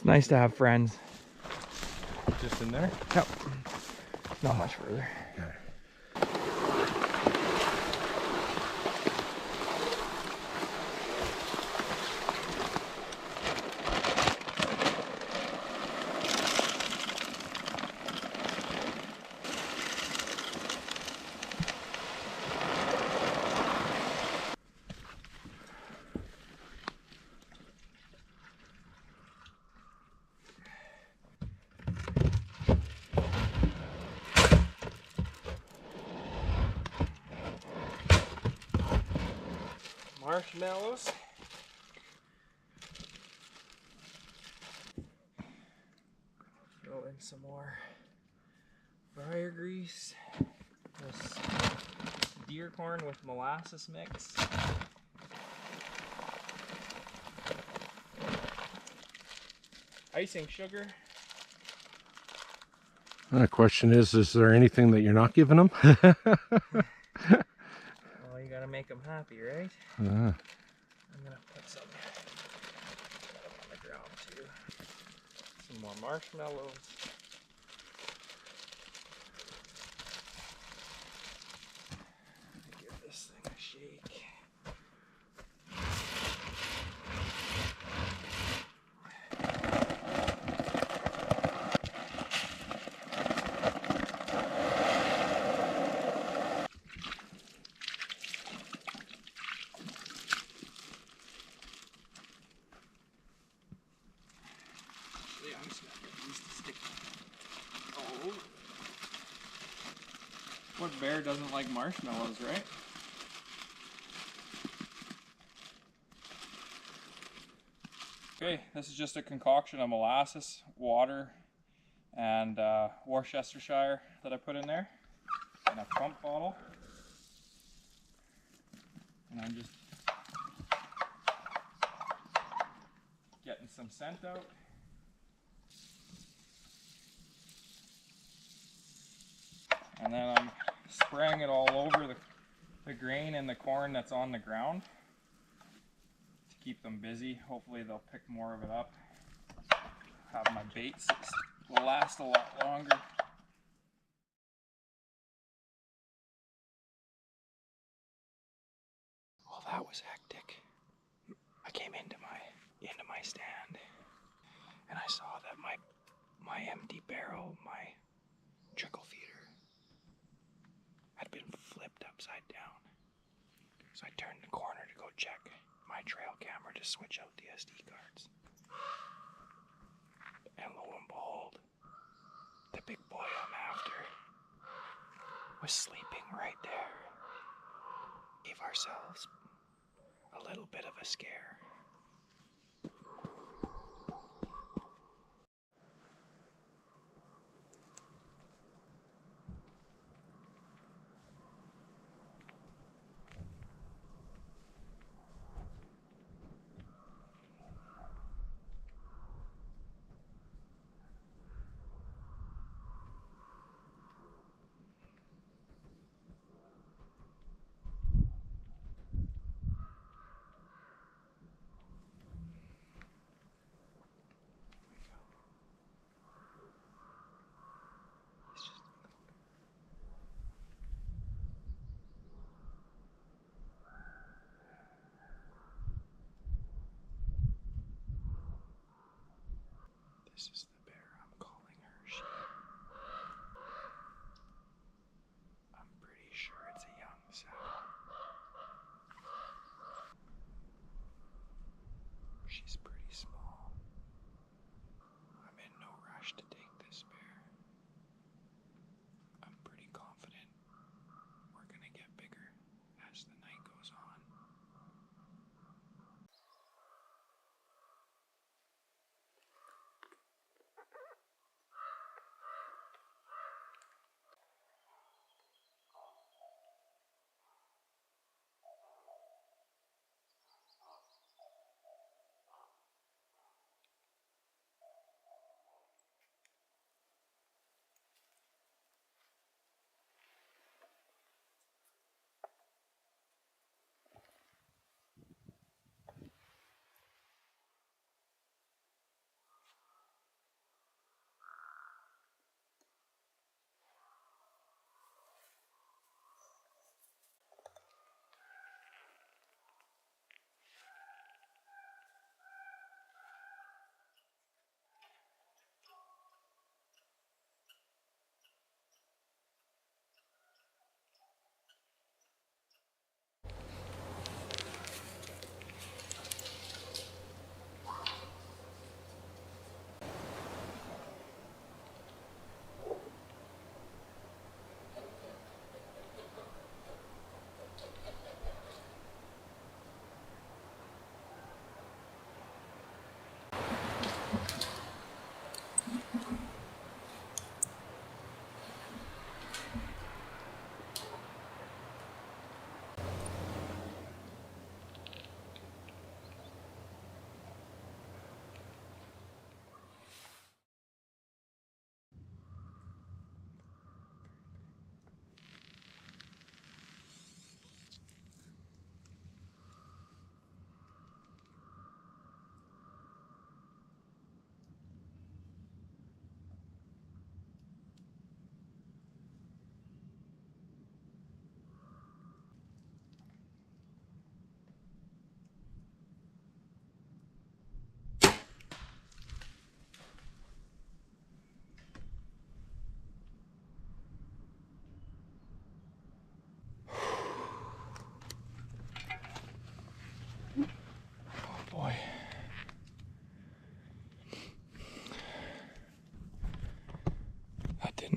It's nice to have friends. Just in there? Yep. Not much further. Okay. Marshmallows. Throw in some more fryer grease. This deer corn with molasses mix. Icing sugar. The question is there anything that you're not giving them? Well, you gotta make them happy, right? I'm gonna put some on the ground too. Some more marshmallows. Give this thing a shake. I'm just gonna get these to stick. Oh. What bear doesn't like marshmallows, right? Okay, this is just a concoction of molasses, water, and Worcestershire that I put in there, and a pump bottle. And I'm just getting some scent out. And then I'm spraying it all over the grain and the corn that's on the ground to keep them busy. Hopefully they'll pick more of it up. Have my baits will last a lot longer. Well, that was hectic. I came into my stand and I saw that my empty barrel, my trickle feeder, had been flipped upside down. So I turned the corner to go check my trail camera to switch out the SD cards. And lo and behold, the big boy I'm after was sleeping right there. Gave ourselves a little bit of a scare. This is the bear I'm calling Hershey. I'm pretty sure it's a young sow. She's pretty small. I'm in no rush to take this bear. I'm pretty confident we're gonna get bigger as the night goes on.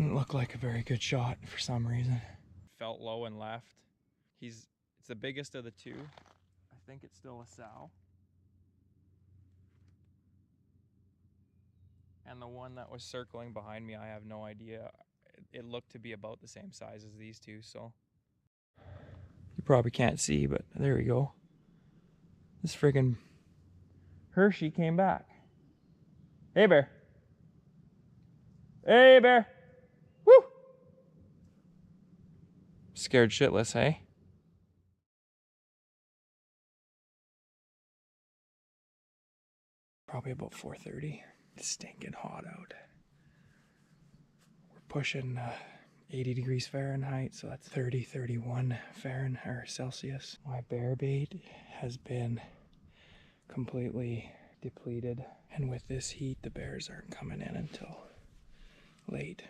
Didn't look like a very good shot for some reason. Felt low and left. It's the biggest of the two. I think it's still a sow. And the one that was circling behind me, I have no idea. It looked to be about the same size as these two, so. You probably can't see, but there we go. This friggin' Hershey came back. Hey, bear. Hey, bear. Woo! Scared shitless, hey? Probably about 4:30. It's stinking hot out. We're pushing 80 degrees Fahrenheit, so that's 31 Fahrenheit or Celsius. My bear bait has been completely depleted, and with this heat, the bears aren't coming in until late.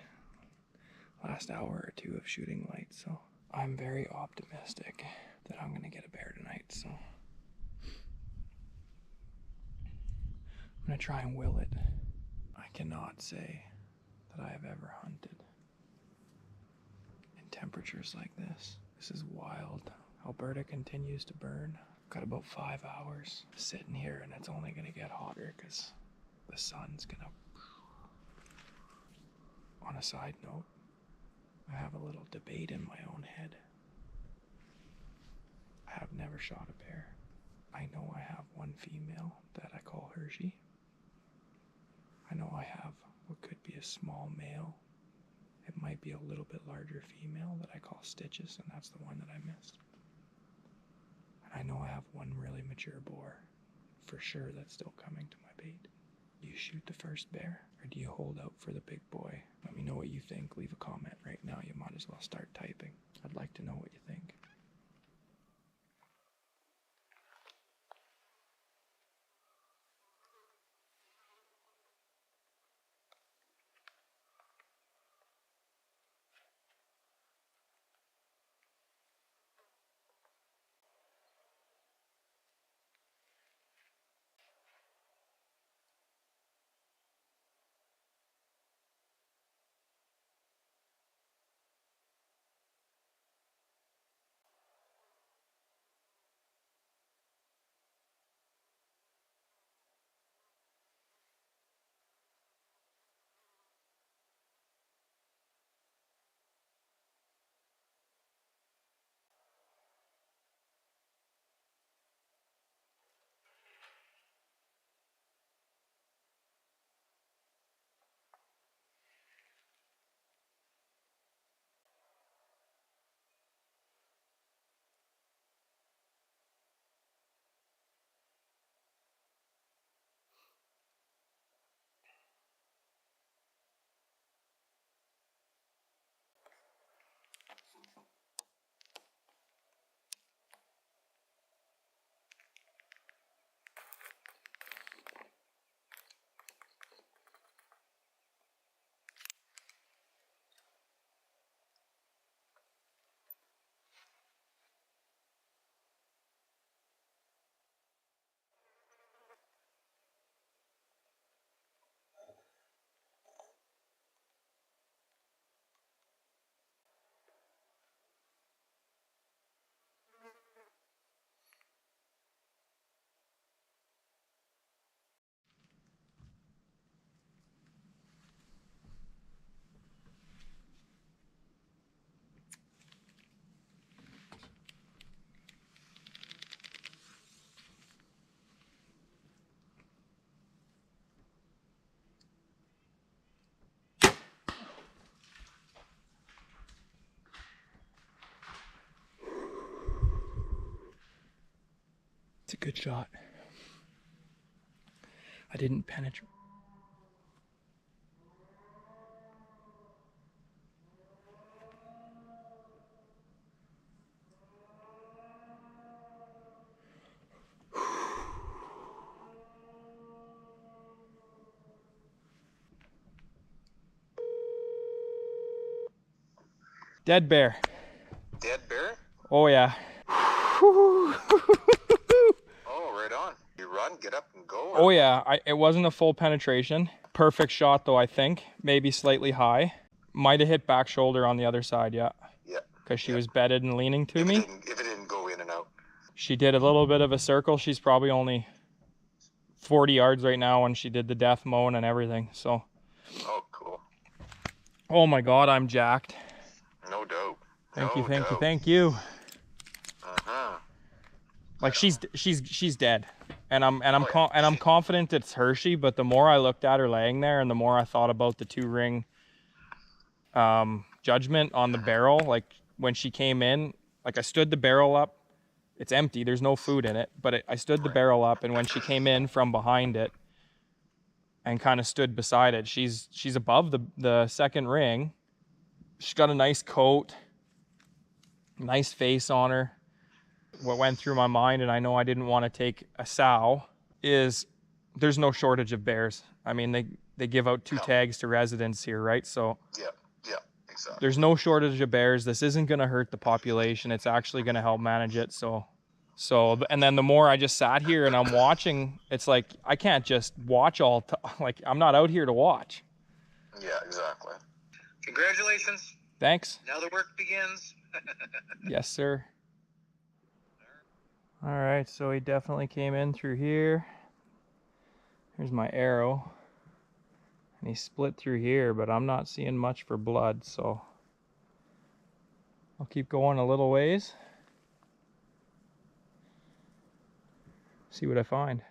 Last hour or two of shooting light, so I'm very optimistic that I'm gonna get a bear tonight, so I'm gonna try and will it. I cannot say that I have ever hunted in temperatures like this. This is wild. Alberta continues to burn. I've got about 5 hours sitting here, and it's only gonna get hotter because the sun's gonna. On a side note, I have a little debate in my own head. I have never shot a bear. I know I have one female that I call Hershey. I know I have what could be a small male. It might be a little bit larger female that I call Stitches, and that's the one that I missed. And I know I have one really mature boar, for sure, that's still coming to my bait. Do you shoot the first bear, or do you hold out for the big boy? Let me know what you think. Leave a comment right now. You might as well start typing. I'd like to know what you think. It's a good shot. I didn't penetrate. Dead bear. Dead bear? Oh yeah. Oh, right on. You run, get up and go? Oh yeah, it wasn't a full penetration. Perfect shot though, I think. Maybe slightly high. Might have hit back shoulder on the other side, yeah. Yeah. Because she was bedded and leaning to me. If it didn't go in and out. She did a little bit of a circle. She's probably only 40 yards right now when she did the death moan and everything. So. Oh, cool. Oh my God, I'm jacked. No doubt. Thank you. Uh-huh. Like she's dead, and I'm confident it's Hershey. But the more I looked at her laying there, and the more I thought about the 2-ring judgment on the barrel, like when she came in, like I stood the barrel up. It's empty. There's no food in it, but I stood the barrel up, and when she came in from behind it, and kind of stood beside it, she's above the second ring. She's got a nice coat, nice face on her. What went through my mind, and I know I didn't want to take a sow, is there's no shortage of bears. I mean, they give out 2 tags to residents here, right? So Yeah, exactly. there's no shortage of bears. This isn't going to hurt the population. It's actually going to help manage it. So, and then the more I just sat here and I'm watching, it's like, I can't just watch like I'm not out here to watch. Yeah, exactly. Congratulations. Thanks. Now the work begins. Yes, sir. All right, so he definitely came in through here. Here's my arrow. And he split through here, but I'm not seeing much for blood, so I'll keep going a little ways. See what I find.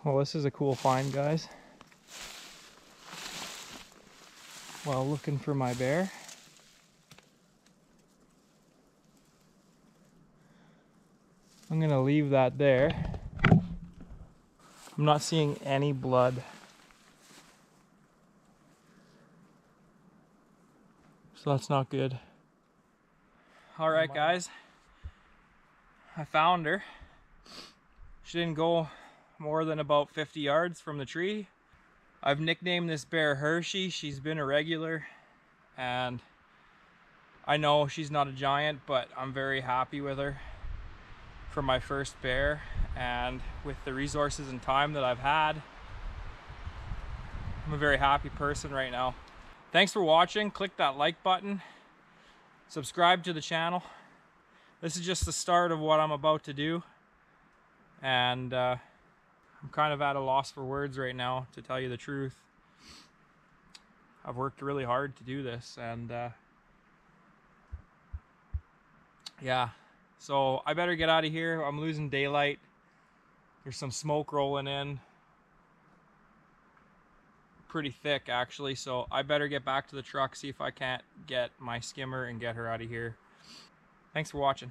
Well, this is a cool find, guys. While looking for my bear. I'm gonna leave that there. I'm not seeing any blood. So that's not good. All right, guys. I found her. She didn't go more than about 50 yards from the tree. I've nicknamed this bear Hershey. She's been a regular, and I know she's not a giant, but I'm very happy with her for my first bear, and with the resources and time that I've had, I'm a very happy person right now. Thanks for watching. Click that like button, subscribe to the channel. This is just the start of what I'm about to do, and I'm kind of at a loss for words right now, to tell you the truth. I've worked really hard to do this, and yeah. So I better get out of here. I'm losing daylight. There's some smoke rolling in. Pretty thick, actually. So I better get back to the truck, see if I can't get my skimmer and get her out of here. Thanks for watching.